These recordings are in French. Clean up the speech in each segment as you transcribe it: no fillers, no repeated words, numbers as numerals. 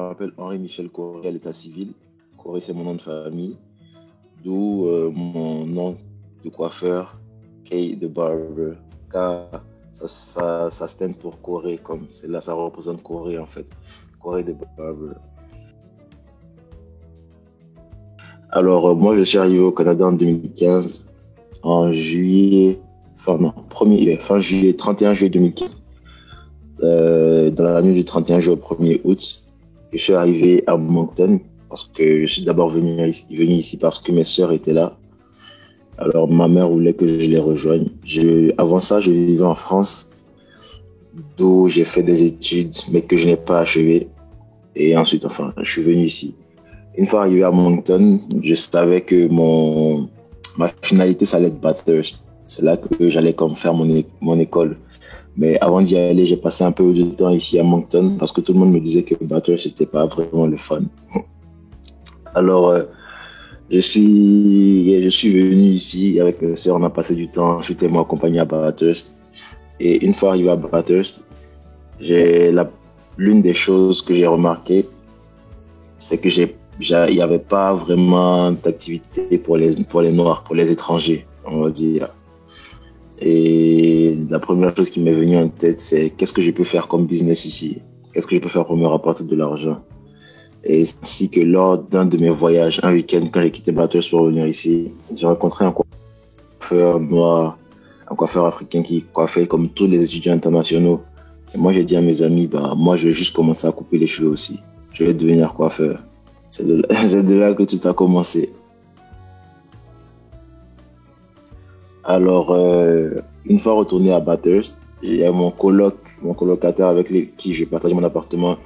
m'appelle Henri-Michel Corré à l'état civil. Corré, c'est mon nom de famille. D'où mon nom de coiffeur, K de Barber. K, ça stand pour Corée, comme c'est là, ça représente Corée en fait. Corée de Barber. Alors, moi, je suis arrivé au Canada en 2015, en juillet, enfin non, fin juillet, 31 juillet 2015. Dans la nuit du 31 juillet au 1er août, je suis arrivé à Moncton parce que je suis d'abord venu ici parce que mes sœurs étaient là. Alors, ma mère voulait que je les rejoigne. Avant ça, je vivais en France, d'où j'ai fait des études, mais que je n'ai pas achevées. Et ensuite, enfin, je suis venu ici. Une fois arrivé à Moncton, je savais que ma finalité, ça allait être Bathurst. C'est là que j'allais comme faire mon école. Mais avant d'y aller, j'ai passé un peu de temps ici à Moncton parce que tout le monde me disait que Bathurst, c'était pas vraiment le fun. Alors, je suis venu ici avec mes sœurs, on a passé du temps. Ensuite, elles m'ont accompagné à Bathurst. Et une fois arrivé à Bathurst, l'une des choses que j'ai remarqué, c'est que il n'y avait pas vraiment d'activité pour les Noirs, pour les étrangers, on va dire. Et la première chose qui m'est venue en tête, c'est qu'est-ce que je peux faire comme business ici? Qu'est-ce que je peux faire pour me rapporter de l'argent? Et c'est ainsi que lors d'un de mes voyages, un week-end, quand j'ai quitté Bathurst pour venir ici, j'ai rencontré un coiffeur noir, un coiffeur africain qui coiffait comme tous les étudiants internationaux. Et moi, j'ai dit à mes amis, moi, je vais juste commencer à couper les cheveux aussi. Je vais devenir coiffeur. C'est de là que tout a commencé. Alors, une fois retourné à Bathurst, il y a mon colocataire avec qui je partage mon appartement,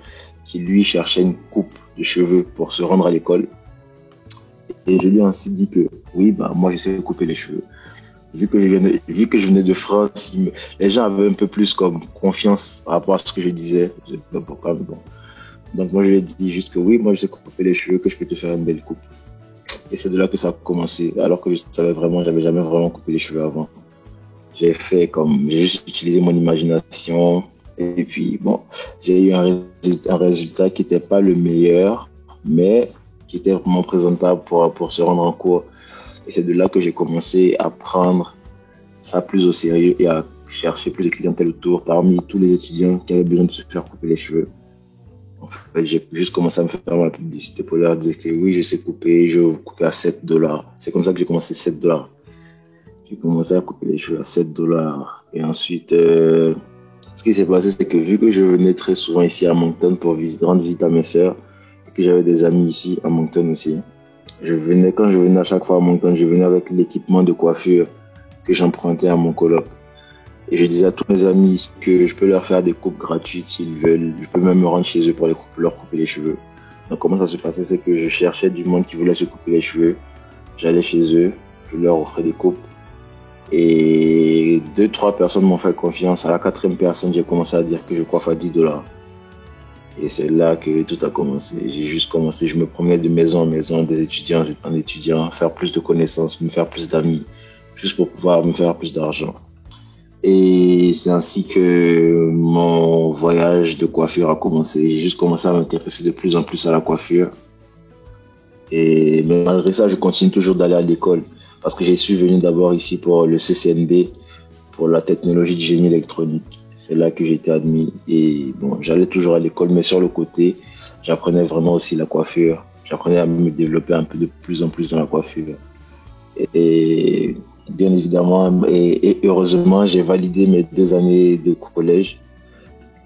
qui lui cherchait une coupe de cheveux pour se rendre à l'école. Et je lui ai ainsi dit que oui, moi je sais couper les cheveux. Vu que je venais de France, les gens avaient un peu plus comme confiance par rapport à ce que je disais. Je sais pas pourquoi, mais bon. Donc moi je lui ai dit juste que oui, moi je sais couper les cheveux, que je peux te faire une belle coupe. Et c'est de là que ça a commencé, alors que j'avais jamais vraiment coupé les cheveux avant. J'ai juste utilisé mon imagination. Et puis bon, j'ai eu un résultat qui n'était pas le meilleur, mais qui était vraiment présentable pour se rendre en cours. Et c'est de là que j'ai commencé à prendre ça plus au sérieux et à chercher plus de clientèle autour parmi tous les étudiants qui avaient besoin de se faire couper les cheveux. En fait, j'ai juste commencé à me faire ma publicité pour leur dire que oui, je sais couper, je vais vous couper à $7. C'est comme ça que j'ai commencé $7. J'ai commencé à couper les cheveux à $7. Et ensuite, ce qui s'est passé, c'est que vu que je venais très souvent ici à Moncton pour rendre visite à mes sœurs, et que j'avais des amis ici à Moncton aussi, quand je venais à chaque fois à Moncton, je venais avec l'équipement de coiffure que j'empruntais à mon coloc. Et je disais à tous mes amis que je peux leur faire des coupes gratuites s'ils veulent. Je peux même me rendre chez eux pour leur couper les cheveux. Donc comment ça se passait, c'est que je cherchais du monde qui voulait se couper les cheveux. J'allais chez eux, je leur offrais des coupes. Et 2-3 personnes m'ont fait confiance. À la 4e personne, j'ai commencé à dire que je coiffe à $10. Et c'est là que tout a commencé. J'ai juste commencé, je me promenais de maison en maison, des étudiants en étudiant, faire plus de connaissances, me faire plus d'amis, juste pour pouvoir me faire plus d'argent. Et c'est ainsi que mon voyage de coiffure a commencé. J'ai juste commencé à m'intéresser de plus en plus à la coiffure. Et malgré ça, je continue toujours d'aller à l'école parce que je suis venu d'abord ici pour le CCNB, pour la technologie du génie électronique. C'est là que j'ai été admis. Et bon, j'allais toujours à l'école, mais sur le côté, j'apprenais vraiment aussi la coiffure. J'apprenais à me développer un peu de plus en plus dans la coiffure. Et bien évidemment, et heureusement, j'ai validé mes 2 années de collège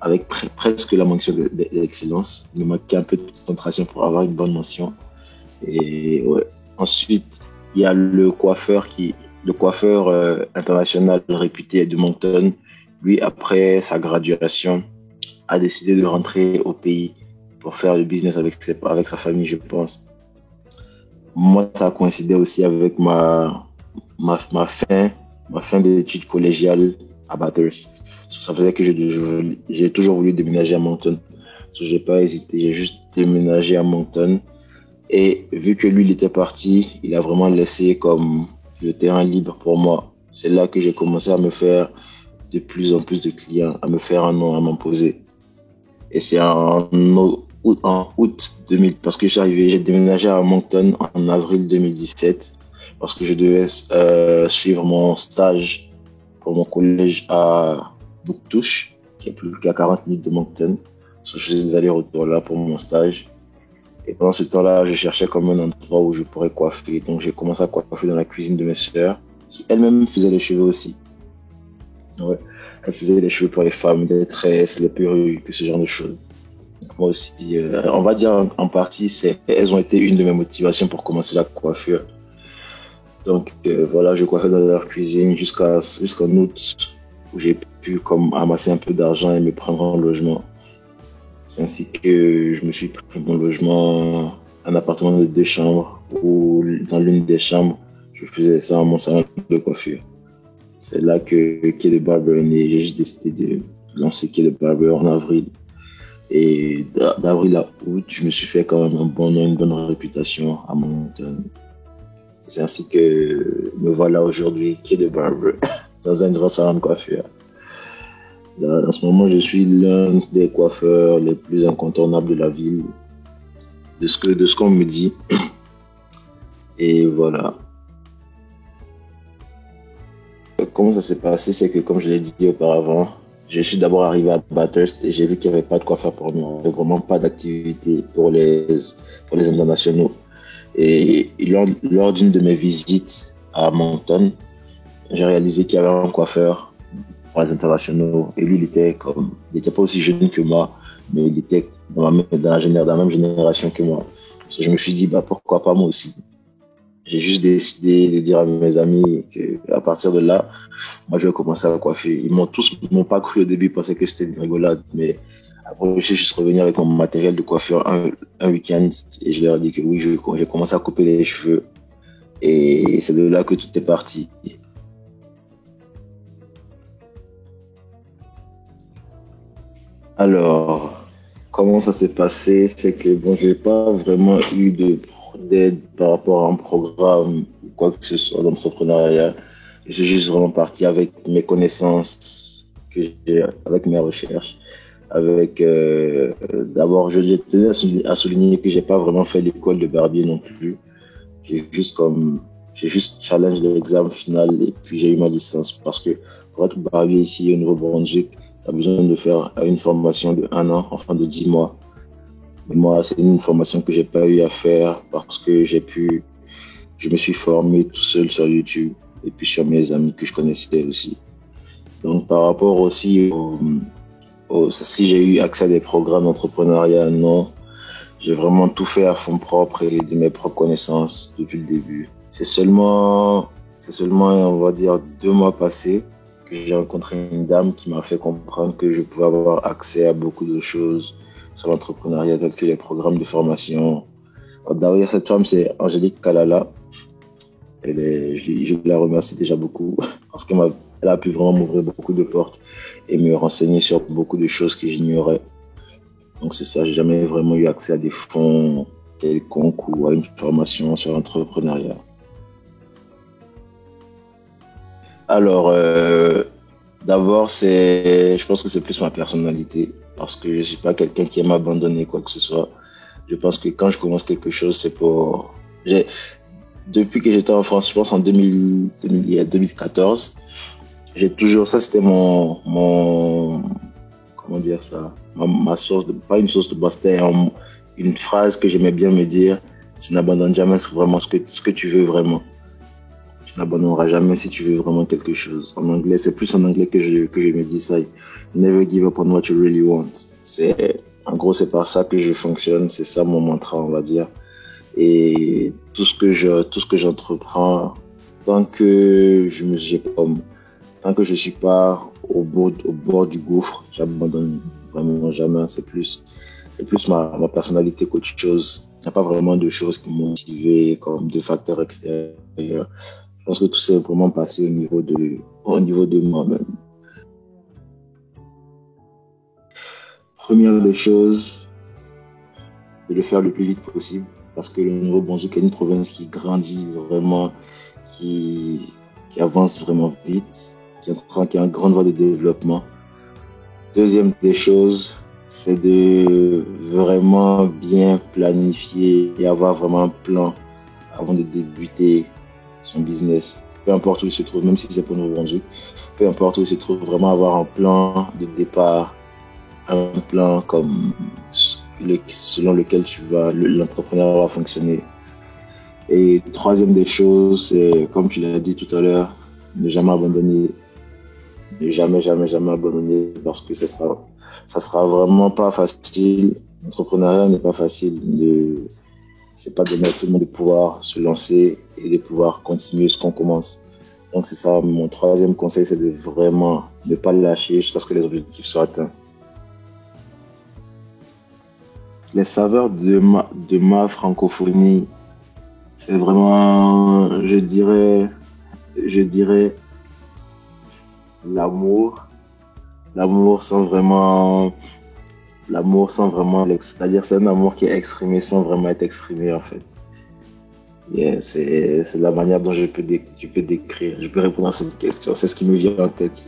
avec presque la mention d'excellence. Il me manquait un peu de concentration pour avoir une bonne mention. Et ouais. Ensuite, il y a le coiffeur international réputé de Moncton. Lui, après sa graduation, a décidé de rentrer au pays pour faire le business avec sa famille, je pense. Moi, ça a coïncidé aussi avec ma fin des études collégiales à Bathurst. Ça faisait que j'ai toujours voulu déménager à Moncton. J'ai pas hésité, j'ai juste déménagé à Moncton. Et vu que lui, il était parti, il a vraiment laissé comme le terrain libre pour moi. C'est là que j'ai commencé à me faire de plus en plus de clients, à me faire un nom, à m'imposer. Et c'est en en août 2000, parce que j'ai déménagé à Moncton en avril 2017, parce que je devais suivre mon stage pour mon collège à Bouctouche, qui est plus qu'à 40 minutes de Moncton. Je faisais des allers-retours là pour mon stage. Et pendant ce temps-là, je cherchais comme un endroit où je pourrais coiffer. Donc j'ai commencé à coiffer dans la cuisine de mes sœurs, qui elles-mêmes faisaient les cheveux aussi. Ouais. Elles faisaient les cheveux pour les femmes, les tresses, les perruques, ce genre de choses. Donc, moi aussi, on va dire en partie, elles ont été une de mes motivations pour commencer la coiffure. Donc voilà, je coiffais dans leur cuisine jusqu'en août, où j'ai pu comme amasser un peu d'argent et me prendre un logement. Ainsi que je me suis pris mon logement, un appartement de 2 chambres, où dans l'une des chambres, je faisais ça en mon salon de coiffure. C'est là que Kay the Barber est né. J'ai juste décidé de lancer Kay the Barber en avril. Et d'avril à août, je me suis fait quand même un bon nom, une bonne réputation à Moncton. C'est ainsi que me voilà aujourd'hui, Kay the Barber, dans un grand salon de coiffure. Là, en ce moment, je suis l'un des coiffeurs les plus incontournables de la ville, de ce qu'on me dit. Et voilà. Comment ça s'est passé, c'est que comme je l'ai dit auparavant, je suis d'abord arrivé à Bathurst et j'ai vu qu'il n'y avait pas de quoi faire pour nous. Il n'y avait vraiment pas d'activité pour les internationaux. Et lors d'une de mes visites à Moncton, j'ai réalisé qu'il y avait un coiffeur pour les internationaux. Et lui, il était pas aussi jeune que moi, mais il était dans la même génération que moi. Donc, je me suis dit, bah, pourquoi pas moi aussi? J'ai juste décidé de dire à mes amis qu'à partir de là, moi, je vais commencer à coiffer. Ils m'ont pas cru au début, ils pensaient que c'était une rigolade, mais après, je suis juste revenu avec mon matériel de coiffeur un week-end et je leur ai dit que oui, j'ai commencé à couper les cheveux et c'est de là que tout est parti. Alors, comment ça s'est passé? C'est que bon, j'ai pas vraiment eu d'aide par rapport à un programme ou quoi que ce soit d'entrepreneuriat. Je suis juste vraiment parti avec mes connaissances que j'ai, avec mes recherches, avec d'abord je tenais à souligner que j'ai pas vraiment fait l'école de barbier non plus. J'ai juste challenge l'examen final et puis j'ai eu ma licence parce que pour être barbier ici au Nouveau-Brunswick, tu as besoin de faire une formation de 1 an, enfin de 10 mois. Mais moi, c'est une formation que j'ai pas eu à faire parce que je me suis formé tout seul sur YouTube et puis sur mes amis que je connaissais aussi. Donc, par rapport aussi si j'ai eu accès à des programmes d'entrepreneuriat, non. J'ai vraiment tout fait à fond propre et de mes propres connaissances depuis le début. C'est seulement, on va dire, 2 mois passés que j'ai rencontré une dame qui m'a fait comprendre que je pouvais avoir accès à beaucoup de choses sur l'entrepreneuriat, tels que les programmes de formation. D'ailleurs, cette femme, c'est Angélique Kalala. Je la remercie déjà beaucoup parce elle a pu vraiment m'ouvrir beaucoup de portes et me renseigner sur beaucoup de choses que j'ignorais. Donc c'est ça, j'ai jamais vraiment eu accès à des fonds quelconques ou à une formation sur l'entrepreneuriat. Alors, d'abord, je pense que c'est plus ma personnalité parce que je suis pas quelqu'un qui aime abandonner quoi que ce soit. Je pense que quand je commence quelque chose, depuis que j'étais en France, je pense en 2014, j'ai toujours, ça c'était comment dire ça, ma source pas une source de base, c'était une phrase que j'aimais bien me dire, tu n'abandonnes jamais vraiment ce que tu veux vraiment. Tu n'abandonneras jamais si tu veux vraiment quelque chose. En anglais, c'est plus en anglais que je me dis ça. Never give up on what you really want. En gros, c'est par ça que je fonctionne. C'est ça mon mantra, on va dire. Et tout ce que j'entreprends, tant que tant que je suis pas au bord du gouffre, j'abandonne vraiment jamais. C'est plus ma personnalité qu'autre chose. Il n'y a pas vraiment de choses qui m'ont motivé comme de facteurs extérieurs. Je pense que tout s'est vraiment passé au niveau de moi-même. Première des choses, de le faire le plus vite possible parce que le Nouveau-Brunswick est une province qui grandit vraiment, qui avance vraiment vite, qui est en grande voie de développement. Deuxième des choses, c'est de vraiment bien planifier et avoir vraiment un plan avant de débuter son business. Peu importe où il se trouve, même si c'est pour nous vendre, peu importe où il se trouve, vraiment avoir un plan de départ, un plan comme selon lequel l'entrepreneur va fonctionner. Et troisième des choses, c'est, comme tu l'as dit tout à l'heure, ne jamais abandonner, ne jamais, jamais, jamais abandonner parce que ça sera vraiment pas facile. L'entrepreneuriat n'est pas facile. C'est pas donné à tout le monde de pouvoir se lancer et de pouvoir continuer ce qu'on commence. Donc c'est ça, mon troisième conseil, c'est de vraiment ne pas lâcher jusqu'à ce que les objectifs soient atteints. Les saveurs de ma francophonie, c'est vraiment, je dirais l'amour, l'amour sans vraiment, l'amour sans vraiment c'est-à-dire c'est un amour qui est exprimé sans vraiment être exprimé en fait. C'est la manière dont je peux décrire, je peux répondre à cette question, c'est ce qui me vient en tête.